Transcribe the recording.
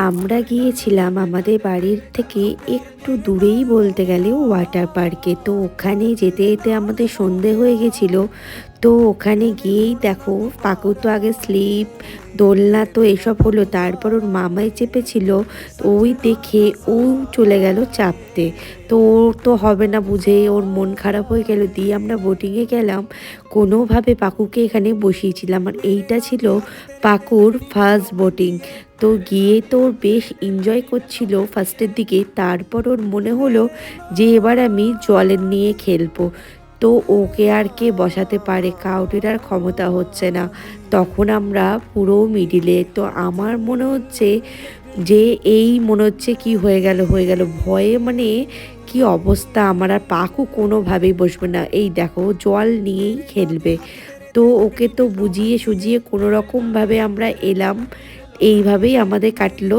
আমরা গিয়েছিলাম আমাদের বাড়ির থেকে একটু দূরেই বলতে গেলে ওয়াটার পার্কে। তো ওখানে যেতে যেতে আমাদের সন্ধে হয়ে গেছিল। তো ওখানে গিয়েই দেখো, পাকু তো আগে স্লিপ, দোলনা তো এসব হলো, তারপর ওর মামাই চেপেছিল। তো ওই দেখে ও চলে গেল চাপতে। তো ওর তো হবে না বুঝেই ওর মন খারাপ হয়ে গেল। দিয়ে আমরা বোটিংয়ে গেলাম, কোনোভাবে পাকুকে এখানে বসিয়েছিলাম। আর এইটা ছিল পাকুর ফার্স্ট বোটিং। তো গিয়ে তো ওর বেশ এনজয় করছিল ফার্স্টের দিকে, তারপর ওর মনে হলো যে এবার আমি জলের নিয়ে খেলবো। তো ওকে আর কে বসাতে পারে, কাউটির আর ক্ষমতা হচ্ছে না। তখন আমরা পুরো মিডিলে। তো আমার মনে হচ্ছে যে এই মনে হচ্ছে কি হয়ে গেল ভয়ে, মানে কি অবস্থা আমার। আর পাকু কোনোভাবেই বসবে না, এই দেখো জল নিয়েই খেলবে। তো ওকে তো বুঝিয়ে সুজিয়ে কোনো রকমভাবে আমরা এলাম, এইভাবেই আমাদের কাটলো।